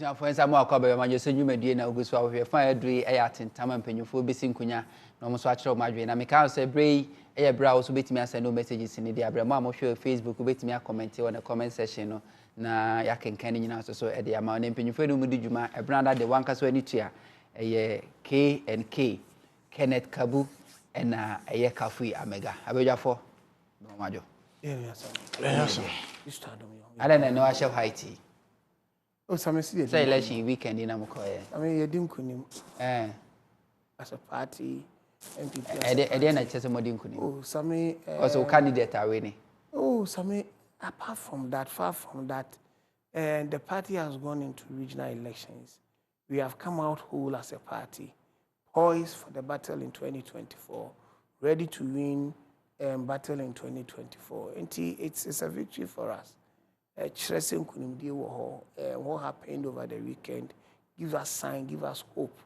Abusia for ensa mo akwabe Amanyosem dwumadie na oguso ahwe fa aduri eya tentama mpanyufo besi nkunya na omo so a kire madwe na meka say brei eya bra wo so betimi asend no messages ni dia bra mo amohwe Facebook betimi a comment on the comment section no na yakenkan nyina so e dia ma na mpanyufo no mu di dwuma e branda de wanka so ani tua eye K&K Kenneth Kabu na eye Kafui Amega abedwafo no majo yes you start on me I don't know chef Haiti. Oh, some see say election weekend in Amukoye. I mean, you didn't kunim. As a party, MPP. Then I just more kunim. Oh, some also candidate are winning. Oh, some apart from that, far from that, the party has gone into regional elections. We have come out whole as a party, poised for the battle in 2024, ready to win battle in 2024. And it's a victory for us. What happened over the weekend gives us sign, gives us hope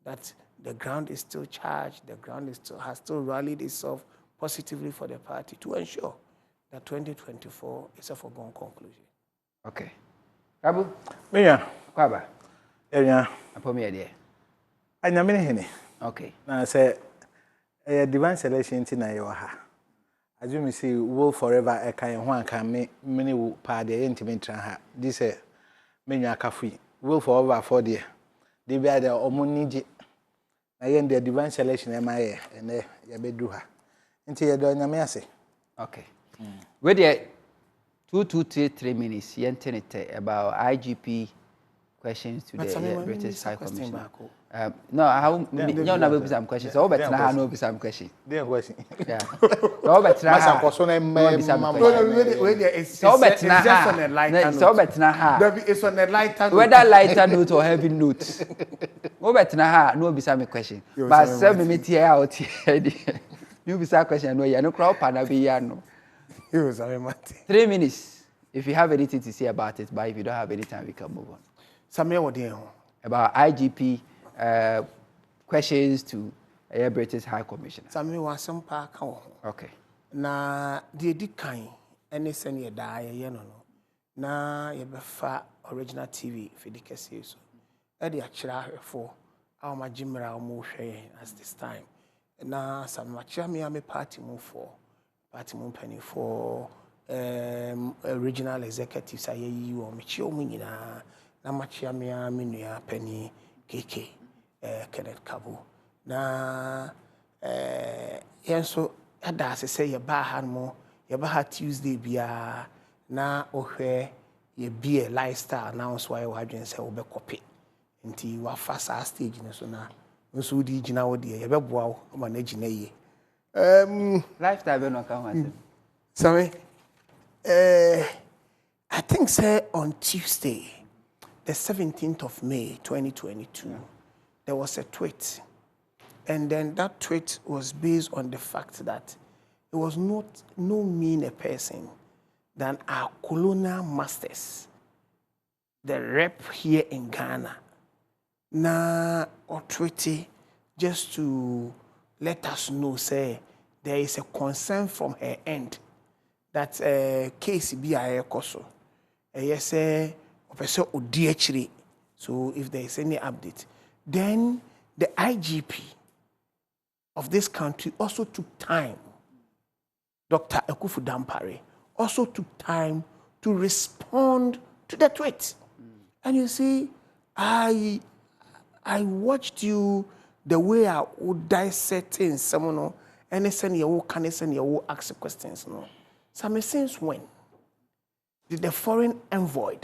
that the ground is still charged, the ground has still rallied itself positively for the party to ensure that 2024 is a foregone conclusion. Okay. Abu? Yeah. Kwaba? Yeah. Apomi ade. Anya me hene. Okay. Na say divine selection ti na ye wa ha. As you see, will forever a kind one can make many part the intimate ha. This menu Kafui. Will forever for dear. They be the omuniji. Again, the divine selection MIA and there ya bedruha. Until you don't me say. Okay. With the 3 minutes, yentenete about IGP questions to the British High Commission. No, how no na be some questions. So better na no be some question. There question. Yeah. So better na ha. So better na ha. So better na ha. It's on a lighter note. Whether lighter note or heavy note. So better na ha no be some question. But 7 minutes here out here. You be some question no ya no crowd pana be ya no. 3 minutes. If you have anything to say about it, but if you don't have any time, we can move on. Samia what do about IGP questions to a British High Commissioner. Samia was some park. Okay. Na the kind any senior die no. Na ye befa original TV for the cases. Edi achira for our majimra mo hwe as this time. Na some machia me party move for party move penny for regional executives aye you o mechi o nyina na machia me nua penny KK Kenneth Kabu na yenso ada say ye ba han mo ye ba ha Tuesday bia na ohwe ye be lifestyle announce why we hadwen say we be copy nti wa fasa stage ne so na nso di gina wo de ye be boa wo ma na gina ye lifestyle be no kan wa sorry I think say on Tuesday the 17th of May 2022 there was a tweet, and then that tweet was based on the fact that it was no mean a person than our colonial masters, the rep here in Ghana, na or treaty just to let us know, say there is a concern from her end that case be a koso. Yes, say odi. So if there is any update, then the IGP of this country also took time. Dr. Ekufu Dampare also took time to respond to the tweet. And you see, I watched you the way I would dissect someone, and you ask questions. No, so since when did the foreign envoy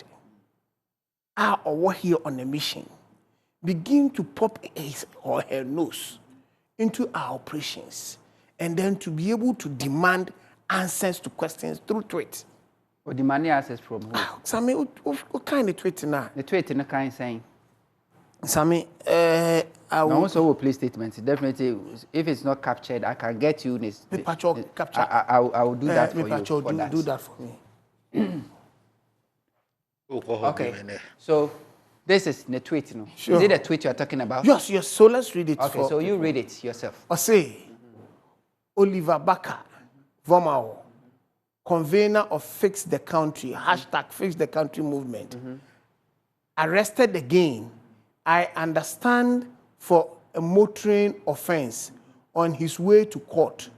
or here on a mission begin to pop his or her nose into our operations and then to be able to demand answers to questions through tweet? Or demanding answers from who? Sammy, what kind of tweet now? The tweet in the kind saying. Sammy, I also will play statements. Definitely, if it's not captured, I can get you this. Capture. I will do that for you. Do that for me. Okay. So this is the tweet, no? Sure. Is it the tweet you are talking about? Yes. So let's read it. Okay, so you read it yourself. I say, Oliver Barker-Vormawor, convener of Fix the Country, #Fix the Country movement, arrested again, I understand for a motoring offense on his way to court,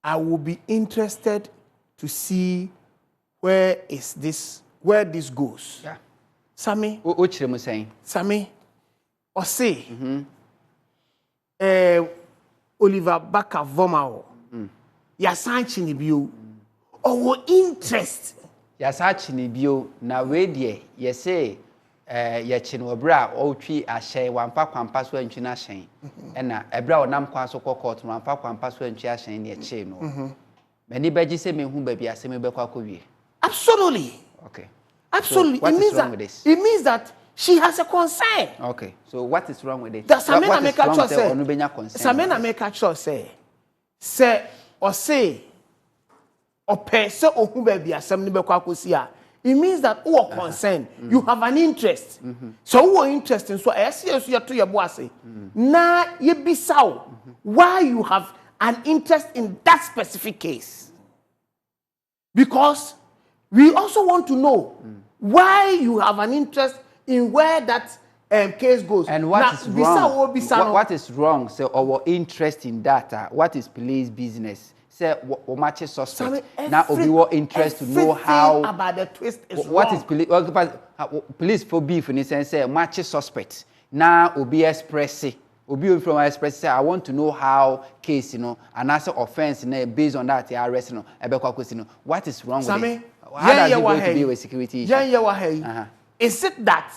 I will be interested to see where this goes. Yeah. Sammy. Which I'm saying? Sammy. Or say. Oliver Barker-Vormawor. Yasanchi Nibio. Or interest. Yasanchi Nibio. Na we ye say. Yachino bra or tree a shay, one pack one password in China shane. And a brow nam quaso court, one pack one password in Chia shane near chain. Many badges say me whom baby a semi bequacovi. Absolutely. Okay. Absolutely. So what is wrong with this? It means that she has a concern. Okay. So what is wrong with it? That Samena make a choice. Samena make a choice. Say or say or pay so or whom baby a semi bequacosia. It means that you are concerned. You have an interest. So you are interested. So I see you to your boss. Now you be so. Why you have an interest in that specific case? Because we also want to know why you have an interest in where that case goes. And what is wrong? What is wrong? So our interest in data. What is police business? Say what matches suspect. Now we want interest to know how about the twist is what wrong. Is police for beef in the sense say matches suspect. Now obi express obi from express say I want to know how case and answer offense based on that arrest what is wrong with it? How does it going to be with security issue? Is it that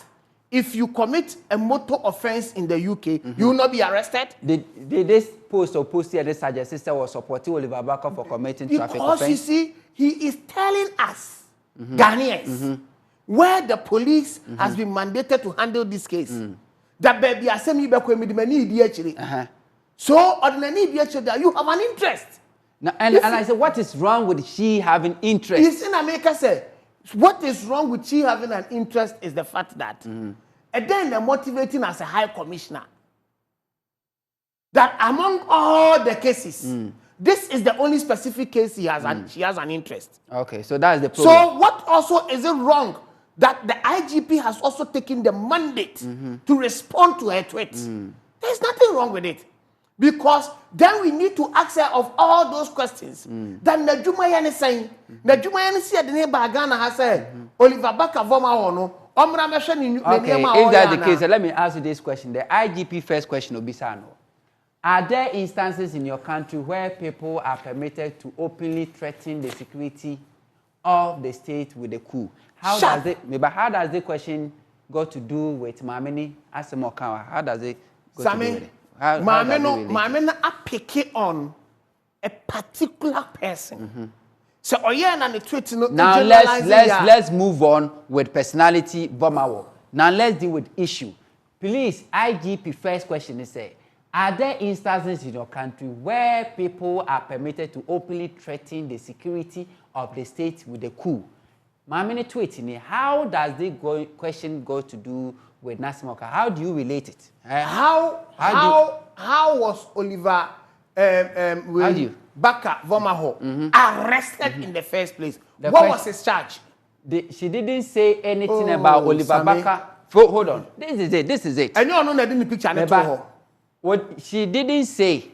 if you commit a motor offense in the UK, you will not be arrested? Did this post or post here this suggest sister was supporting Oliver Barker for committing traffic offense? Because you see, he is telling us, Ghanaians, where the police has been mandated to handle this case. That baby assembly so ordinary you have an interest. Now, and I said, what is wrong with she having interest? It's in America say, what is wrong with she having an interest is the fact that and then they're motivating as a high commissioner that among all the cases, this is the only specific case she has an interest. Okay, so that's the problem. So what also is it wrong that the IGP has also taken the mandate to respond to her tweet? There's nothing wrong with it. Because then we need to ask her of all those questions. That Najumayan is saying, Najumayan said the neighbor Ghana has said, Oliver Barker-Vormawor no. Okay, if that's the case, let me ask you this question. The IGP first question will be Sano. Are there instances in your country where people are permitted to openly threaten the security of the state with a coup? How does the question got to do with Mamini Asemokawa? How does it go to do with it? Mameno I pick it on a particular person. So and the tweet now let's move on with personality Vormawor. Now let's deal with issue. Please, IGP first question is are there instances in your country where people are permitted to openly threaten the security of the state with a coup? Mamini tweeting, how does the question go to do with Nasemoka? How do you relate it? How was Oliver Barker-Vormawor arrested in the first place? What was his charge? She didn't say anything about Oliver Barker. Hold on. This is it. And you know that in the picture. What she didn't say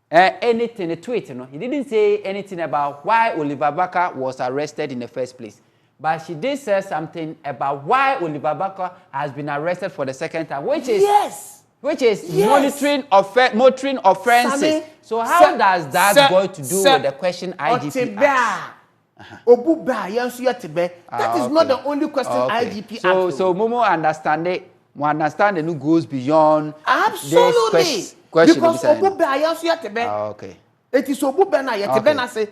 anything in the tweet, he didn't say anything about why Oliver Barker was arrested in the first place. But she did say something about why Oliver Barker has been arrested for the second time, which is motoring offenses. Sammy, so how does that go to do with the question IGP asked? That is not the only question IGP asked. So Momo understanding who goes beyond this question. Because okay. It is so good.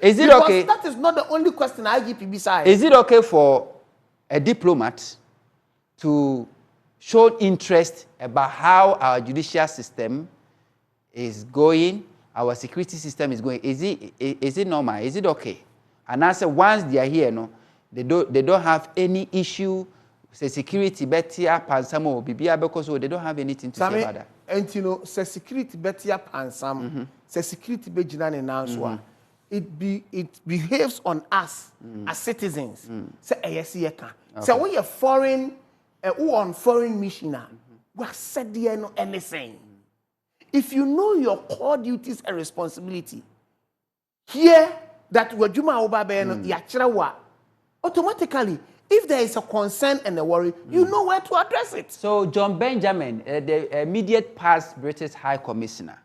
Is it okay? That is not the only question IGP besides. Is it okay for a diplomat to show interest about how our judicial system is going, our security system is going? Is it normal? Is it okay? And I say once they are here, they don't have any issue. Say security better pansamo bibia because they don't have anything to say about that. And say security better pansam. Say security bejina now it behaves on us as citizens. Say ayesi yeka. Say when you're foreign who on foreign mission, we said there no anything. If you know your core duties and responsibility, here that wajuma obabe no yachirawa, automatically, if there is a concern and a worry, you know where to address it. So, John Benjamin, the immediate past British High Commissioner,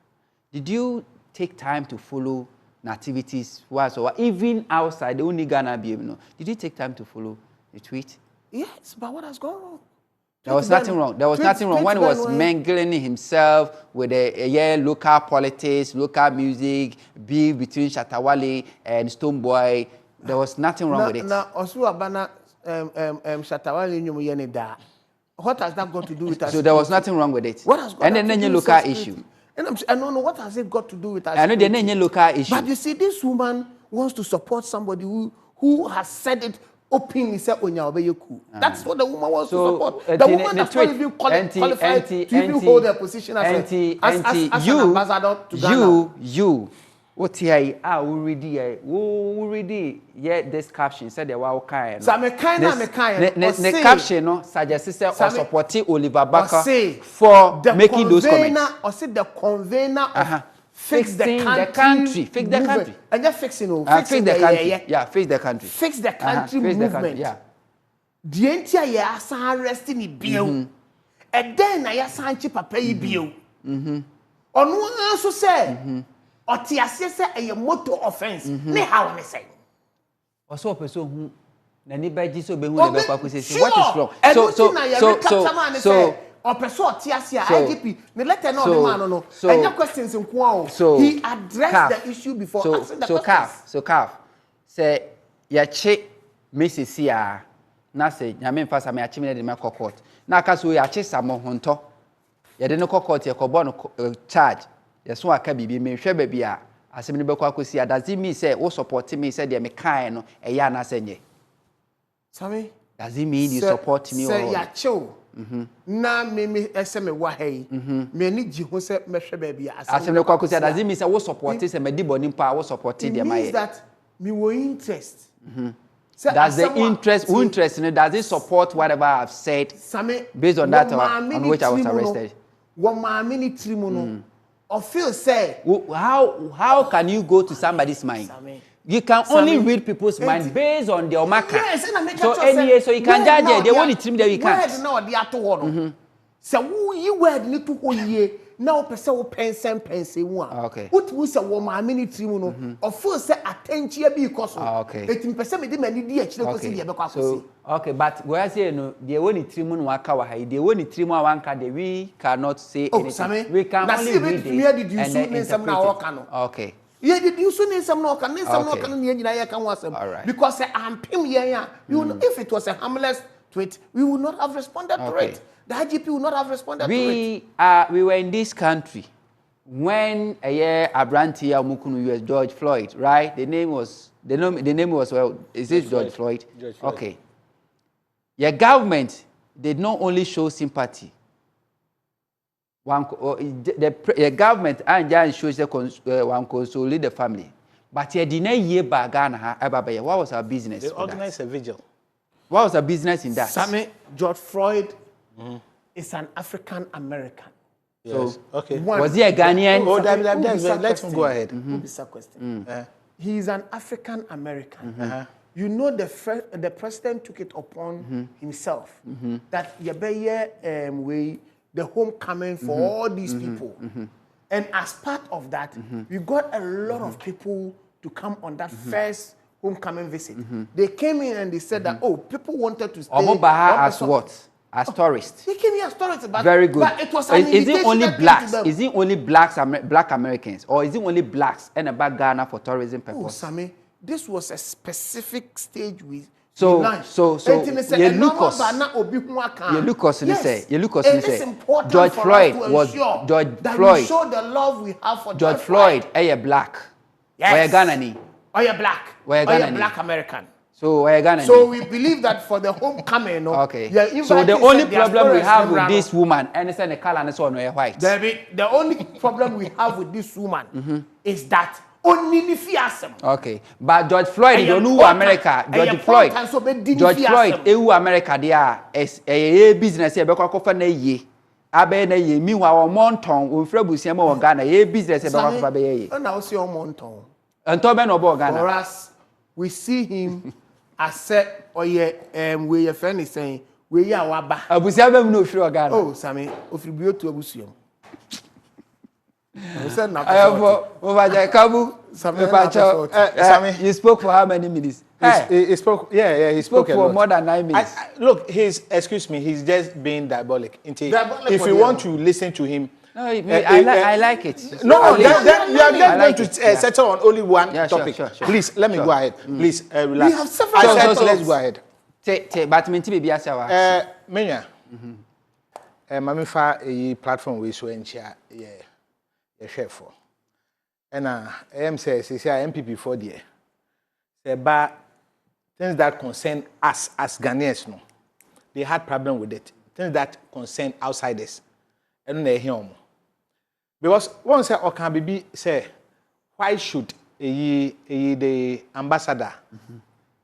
did you take time to follow activities, or even outside the only Ghana BM? Did you take time to follow the tweet? Yes, but what has gone wrong? There was nothing wrong. There was nothing wrong when he was mingling himself with the local politics, local music, beef between Shatawale and Stonebwoy. There was nothing wrong with it. Now, Osuabana, Shatawale, Nyumu what has that got to do with us? So there was nothing wrong with it. What has got and then the local issue. And I don't know what has it got to do with us. I know the local issue. But you see, this woman wants to support somebody who has said it openly. Said that's what the woman wants to support. The woman has not even qualified to even hold their position as an ambassador to Ghana. You. What here? Already. Yeah, this caption said the wow kind. So me kind. The caption no suggests or supporting Oliver Barker for making those comments. Or say the convener of fix the country. Fix the country. And just fixing fix the country. Yeah, fix the country. Fix the country movement. Yeah. The entire year asan arresting the bill. And then I asan chipa pay bill. On one also say. Or say a motor offense. Ne how me say. Also, person who nani beji so be who never kwa say what is wrong. So or person tiasia IGP. Ne let no man no. Any questions in kwa. He addressed the issue before asking the questions. So calf. Say ya che Mrs. Sia na say nyame mfa sa me achi me de me court. Na aka so ya che samo honto. Ya de no court ya ko no charge. Yes, one can be me share baby. As a member of Cosia, does it mean say, oh, support me, said, I'm a kind a yana senye. Sammy, does it mean you support me? Say, ya chill. Na me SM wahe. Me need you say, me share baby. As a member of Cosia, does it mean say, oh, support this and me deboning power supporting them? Means that me were interest. Does the interest in it? Does it support whatever I've said? Sammy, based on that on which I was arrested. One minute trimono. Or feel say how can you go to somebody's mind? You can only read people's mind based on their marker. Yes, so you can judge it. They want to trim there, you can't. No, they are to one. So you were need to go ye now person pense one. Okay. What was a woman minute trimono? Or feel say attention because okay. It person me many dear so okay, but where say no, the only trimon waka wa the only trimon wanka the we cannot say anything. We can only read it and then interpret it. Okay. Yeah, did you soon some no can because I'm pim yeah. If it was a harmless tweet, we would not have responded to it. The IGP would not have responded to it. We were in this country when a year Abranti Mukunu US George Floyd, right? The name was well, is it George Floyd? George Floyd. Okay. Your government did not only show sympathy. The government and shows one consolidate the family. But you didn't hear Ghana. What was our business? They organized a vigil. What was our business in that? Sammy, George Floyd is an African American. Yes. So, okay. Was he a Ghanaian? Let him go ahead. He is an African American. You know, the president took it upon himself that the homecoming for all these people. And as part of that, we got a lot of people to come on that first homecoming visit. They came in and they said that, oh, people wanted to stay. Omobaha as what? As tourists. They came here as tourists. But, very good. But it was is it only blacks? Is it only blacks, black Americans? Or is it only blacks and about Ghana for tourism purposes? Oh, Sammy, this was a specific stage with you look us and say George Floyd was George Floyd. We show the love we have for George Floyd. Are you black? Yes. Where Ghana? Are you black? Where Ghana? Are you black American? So where Ghana? So we believe that for the homecoming, okay. So the only problem we have with this woman, and the color and so on, white. The only problem we have with this woman is that Only ni fiasem. Okay, but George Floyd, you don't know America. George Floyd, America, they are a business. Ebe kwa kofa na ye, abe na ye. Meanwhile, Monton, we frebusi ama Ghana. Ye business ebe kwa kofa be ye. Na osi o Monton. Antobe no bo Ghana. For us, we see him as oye we your friend is saying we ya waba. Abusi abe no free Ghana. Oh, Sammy, ofribi otu abusi. You spoke for how many minutes? He spoke, he spoke for more than 9 minutes. Look, excuse me, he's just being diabolic. If you want to listen to him, no, I like it. No, then you are just going to settle on only one topic. Sure. Please, let me go ahead. Please, relax. We have several So let's go ahead. But me baby asawa. Menya. Mami fa a platform we so enchia chef for. And am says say MPP for there. Say ba things that concern us as Ghanaians no. They had problem with it. Things that concern outsiders. And they hear because one say can be say why should the ambassador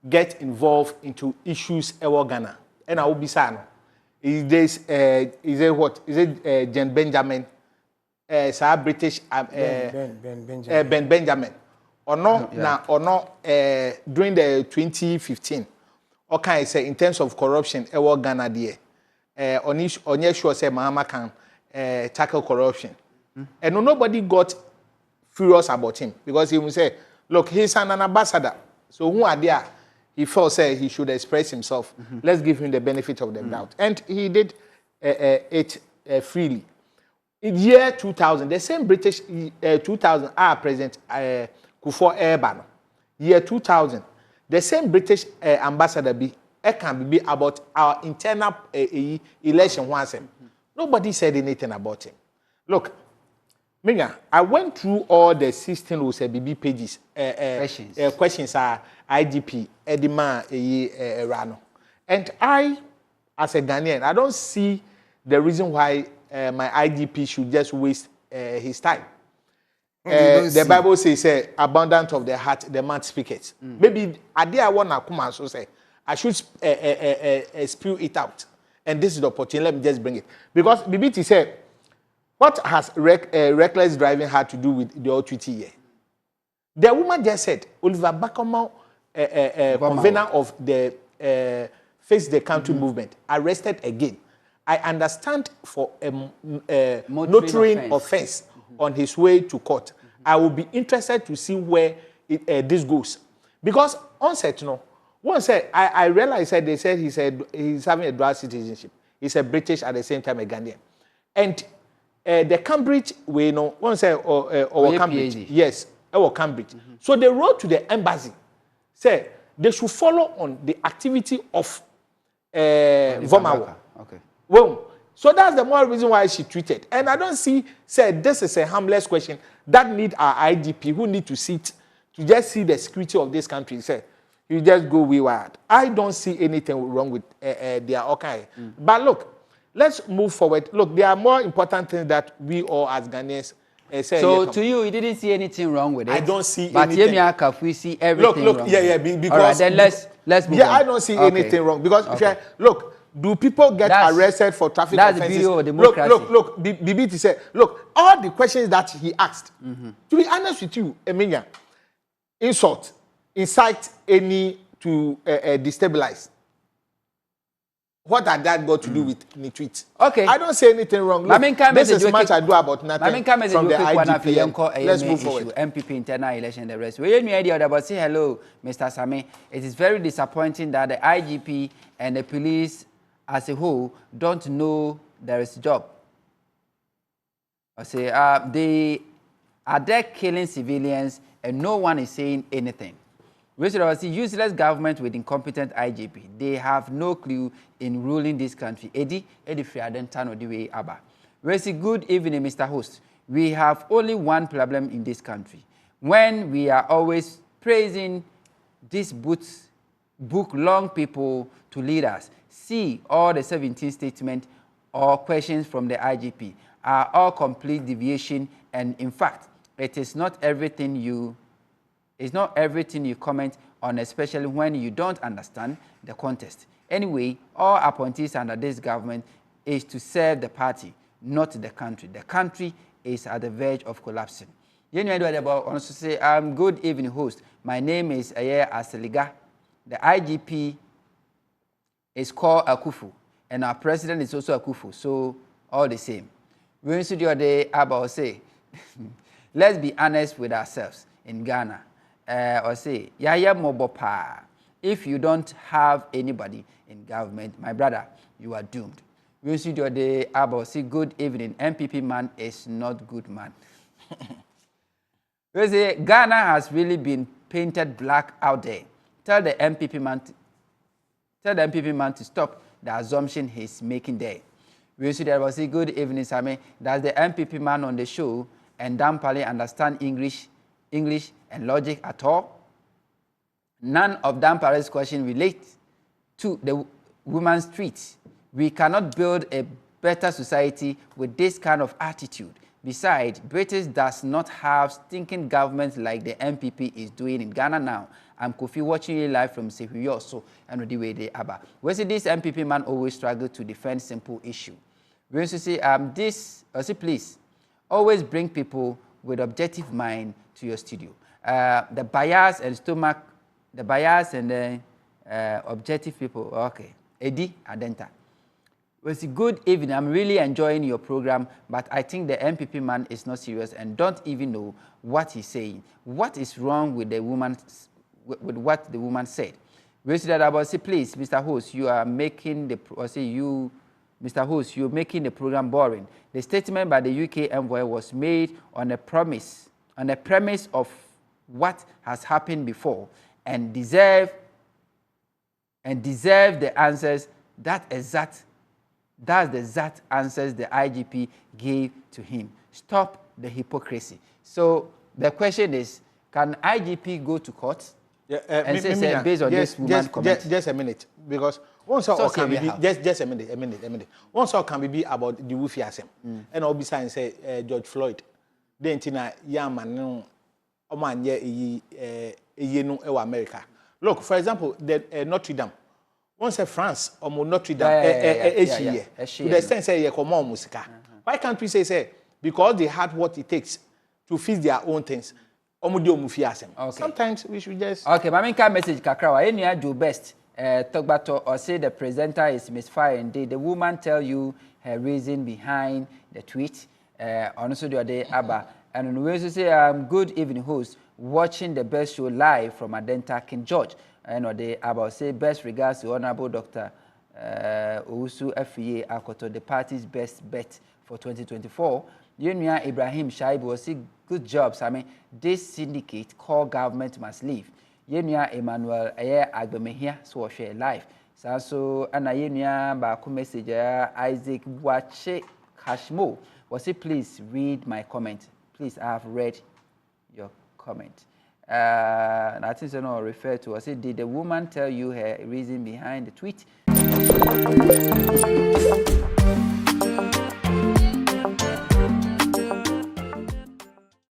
get involved into issues in Ghana? And I will be saying is it Jen Benjamin British Ben Benjamin or no during the 2015 okay say in terms of corruption in Ghana there on sure say Mahama can tackle corruption and nobody got furious about him because he will say look he's an ambassador so who are there he felt say he should express himself let's give him the benefit of the doubt and he did it freely. In year 2000, the same British 2000 President Kufuor Eban. Year 2000, the same British ambassador can be about our internal election once. Nobody said anything about him. Look, Minga, I went through all the 16 BB pages. Questions are IGP, Edima, Rano. And I, as a Ghanaian, I don't see the reason why my IGP should just waste his time. The Bible says, abundance of the heart, the mouth speaketh. Maybe I want to come and so say, I should spew it out. And this is the opportunity. Let me just bring it. Because BBT said, what has reckless driving had to do with the OTT here? The woman just said, Oliver Barker-Vormawor, convener of the Face the Country movement, arrested again. I understand for a motoring offense on his way to court. I will be interested to see where this goes. Because on set, one said, I realized that they said he's having a dual citizenship. He's a British at the same time a Ghanaian. And the Cambridge, we know, one said, or Cambridge. PhD. Yes, or Cambridge. So they wrote to the embassy, said they should follow on the activity of Vormawor. Okay. Well, so that's the more reason why she tweeted. And I don't see, said this is a harmless question that need our IGP who need to sit to just see the security of this country. Say, you just go wayward. I don't see anything wrong with their okay. But look, let's move forward. Look, there are more important things that we all as Ghanaians say. So to you didn't see anything wrong with it? I don't see anything. But we see everything wrong. Because all right, then let's move on. I don't see anything wrong because look. Do people get arrested for traffic offenses? That's the beauty of democracy. Look. BBT said, look, all the questions that he asked, to be honest with you, Emilia, insult, incite any to destabilize. What had that got to do with the tweet? Okay. I don't say anything wrong. Look, this is much I do about nothing from the IGP. Let's move forward. MPP internal election, the rest. We had no idea about say hello, Mr. Sami. It is very disappointing that the IGP and the police as a whole don't know there is a job. I say they are there killing civilians and no one is saying anything. We should see useless government with incompetent IGP. They have no clue in ruling this country. Eddie Friaden the way Abba. We say good evening, Mr. Host. We have only one problem in this country. When we are always praising this book long people to lead us. See, all the 17 statements or questions from the IGP are all complete deviation, and in fact, it is not everything you It's not everything you comment on, especially when you don't understand the context. Anyway, all appointees under this government is to serve the party, not the country. The country is at the verge of collapsing. You know about also say, good evening, host. My name is Ayer Aseliga. The IGP is called Akufu, and our president is also Akufu, so all the same. We also the other day about say, let's be honest with ourselves in Ghana. Or say, Yaya Mobopa, if you don't have anybody in government, my brother, you are doomed. We also the other day about say, good evening, MPP man is not good man. We say, Ghana has really been painted black out there. Tell the MPP man to stop the assumption he's making there. We also there was a good evening, Sammy. Does the MPP man on the show and Dampali understand English and logic at all? None of Dampali's question relates to the women's streets. We cannot build a better society with this kind of attitude. Besides, British does not have stinking governments like the MPP is doing in Ghana now. I'm Kofi watching you live from Sehuyo, so and the way they are. We see this MPP man always struggle to defend simple issue. We also see please always bring people with objective mind to your studio. The bias and objective people. Okay, Eddie Adenta. Well, good evening. I'm really enjoying your program, but I think the MPP man is not serious and don't even know what he's saying. What is wrong with the woman, with what the woman said? We said that about say, please, Mr. Host, you are making the Mr. Host, you're making the program boring. The statement by the UK envoy was made on a premise of what has happened before, and deserve the answers that's the exact answers the IGP gave to him. Stop the hypocrisy. So the question is, can IGP go to court and say based on this woman's comment? Just a minute, because once all can be just a minute. Once all can be about the Wufiasem, and all besides say George Floyd, then Tina Yaman no Oman ye no America. Look, for example, the Notre Dame. Once France or Notre Dame, to the extent say come on musica. Why can't we say because they had what it takes to fix their own things? Okay. Sometimes we should just okay. My main message kakrawa. Any do best. Talk about or say the presenter is misfiring. Indeed, the woman tell you her reason behind the tweet. Also the other Abba and we also say good evening host watching the best show live from Adenta King George. And they about say best regards to Honorable Dr. Owusu Afiye Akoto, the party's best bet for 2024. Yunia Ibrahim Shaibu was say good job, Sammy. This syndicate core government must leave. Yunia Emmanuel Ayer Agbemehia so share live. So and Yunia Baku message Isaac Wache Kashmo was say please read my comment. Please, I have read your comment. I think so no refer to. I said, did the woman tell you her reason behind the tweet?